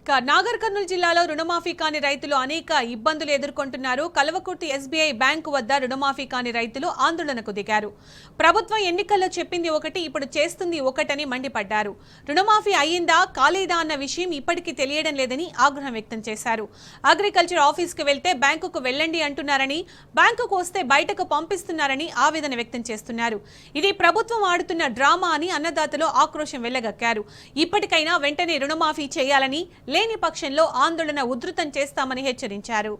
నాగర్ కర్నూలు జిల్లాలో రుణమాఫీ కాని రైతులు అనేక ఇబ్బందులు ఎదుర్కొంటున్నారు. కల్వకుర్తి ఎస్బీఐ బ్యాంకు వద్ద రుణమాఫీ కాని రైతులు ఆందోళనకు దిగారు. ప్రభుత్వం ఎన్నికల్లో చెప్పింది ఒకటి, ఇప్పుడు చేస్తుంది ఒకటని మండిపడ్డారు. రుణమాఫీ అయ్యిందా కాలేదా అన్న విషయం ఇప్పటికీ తెలియడం లేదని ఆగ్రహం వ్యక్తం చేశారు. అగ్రికల్చర్ ఆఫీస్కు వెళ్తే బ్యాంకుకు వెళ్ళండి అంటున్నారని, బ్యాంకుకు వస్తే బయటకు పంపిస్తున్నారని ఆవేదన వ్యక్తం చేస్తున్నారు. ఇది ప్రభుత్వం ఆడుతున్న డ్రామా అని అన్నదాతలు ఆక్రోశం వెళ్లగక్కారు. ఇప్పటికైనా వెంటనే రుణమాఫీ చేయాలని, లేని పక్షంలో ఆందోళన ఉధృతం చేస్తామని హెచ్చరించారు.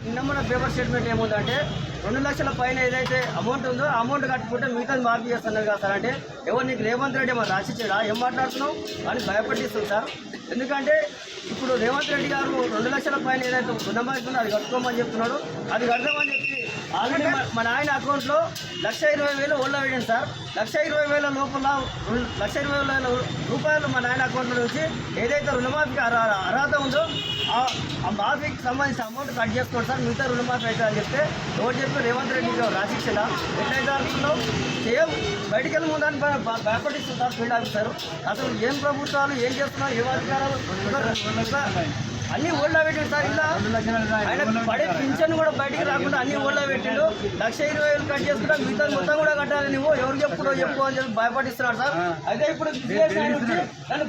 నిన్న మన పేపర్ స్టేట్మెంట్ ఏముందంటే 2 లక్షల పైన ఏదైతే అమౌంట్ ఉందో ఆ అమౌంట్ కట్టుకుంటే మిగతాది మాఫీ చేస్తున్నారు కదా సార్. అంటే ఎవరు నీకు రేవంత్ రెడ్డి ఏమో రాసిచ్చాడా, ఏం మాట్లాడుతున్నావు అని భయపట్టిస్తుంది సార్. ఎందుకంటే ఇప్పుడు రేవంత్ రెడ్డి గారు 2 లక్షల పైన ఏదైతే రుణమాఫీ ఉందో అది కట్టుకోమని చెప్తున్నాడు. అది కడదామని చెప్పి ఆల్రెడీ మన ఆయన అకౌంట్లో 1,20,000 ఓళ్ళ వేయండి సార్. 1,20,000 లోపల 1,20,000 రూపాయలు మన ఆయన అకౌంట్లో నుంచి ఏదైతే రుణమాఫీకి అర్హత ఉందో ఆ మాఫీకి సంబంధించిన అమౌంట్ కట్ చేసుకోండి సార్, మిగతా రుణమాఫీ అవుతుంది అని చెప్తే ఎవరు చెప్పి రేవంత్ రెడ్డి రాసిచ్చేలా ఎట్లయితే అనుకున్నావు సేమ్ బయటికి వెళ్ళి ముందని భయపడిస్తుంది సార్ ఫీల్డ్ ఆఫీసర్. అసలు ఏం ప్రభుత్వాలు ఏం చేస్తున్నావు, ఏ అధికారాలు అన్ని ఓళ్ళ పెట్టిండు సార్. ఇలా ఆయన పడే పింఛన్ కూడా బయటికి రాకుండా అన్ని ఓళ్ళ పెట్టిండు. 1,20,000 కట్ చేసుకుంటా మిగతా మొత్తం కూడా కట్టాలి, నువ్వు ఎవరు చెప్పుకో చెప్పు అని చెప్పి భయపడిస్తున్నాడు సార్. అయితే ఇప్పుడు దాన్ని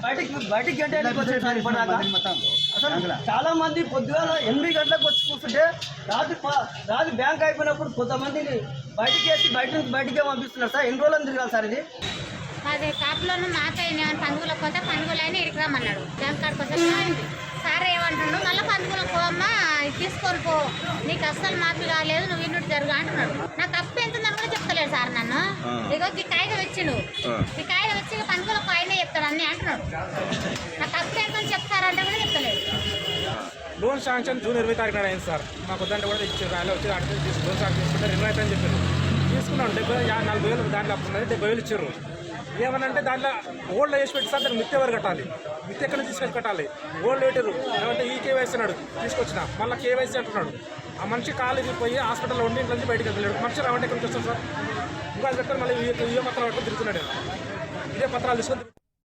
బయటికి గంటలకు వచ్చాడు సార్. ఇప్పటిదాకా అసలు చాలా మంది పొద్దుగాల 8 గంటలకు వచ్చి కూర్చుంటే రాత్రి బ్యాంక్ అయిపోయినప్పుడు కొంతమందిని బయటికి వేసి బయటికే పంపిస్తున్నారు సార్. ఎన్ని రోజులు తిరగాలి సార్ ఇది? అదే కాపులోనూ నాకైనా పండుగలకు పోతే పండుగలైనా ఇడికి రమ్మన్నాడు. బ్యాంక్ కార్డు కోసం సార్ ఏమంటున్నాడు, మళ్ళీ పండుగలకు పోమ్మా తీసుకొని పో, నీకు అస్సలు మాఫీ కాలేదు, నువ్వు ఇన్నుంటి జరుగు అంటున్నాడు. నాకు అప్పు ఎంతుందని కూడా చెప్తలేదు సార్. నన్ను ఇగో ఈ కాగితం వచ్చిండు, ఈ కాగితం వచ్చి పండుగలకు ఆయనే చెప్తాడు అన్నీ అంటున్నాడు. నాకు అప్పు ఎంతని చెప్తారంటే కూడా చెప్తలేదు. లోన్ శాంక్షన్ జూన్ 20 తారీఖున అయింది సార్. మాకు వద్దంటే కూడా ఇచ్చారు. ఆయన వచ్చి అడిగి లోన్ శాంక్షన్ తీసుకుంటే 2 అవుతుందని చెప్పారు. తీసుకున్నాం 40,000 దాంట్లో అప్పు ఉన్నది, 70,000 ఇచ్చారు. ఏమనంటే దాంట్లో ఓల్డ్ వేసి పెట్టి సార్ దాన్ని మిత్తి ఎవరు కట్టాలి, మిత్తి ఎక్కడ తీసుకొచ్చి కట్టాలి, ఓల్డ్ పెట్టారు. ఏమంటే ఈ కేవైసీ అన్నాడు, తీసుకొచ్చిన మళ్ళీ కేవైసీ అంటున్నాడు. ఆ మనిషి కాలేజీకి పోయి హాస్పిటల్లో ఉండి ఇంట్లో నుంచి బయటకు వెళ్ళాడు. మనిషి రావంటే ఎక్కడికి వస్తాడు సార్? ఇంకా పెట్టుకొని మళ్ళీ ఇవే పత్రాలు పట్టుకొని తిరుగుతున్నాడు. ఇదే పత్రాలు తీసుకొని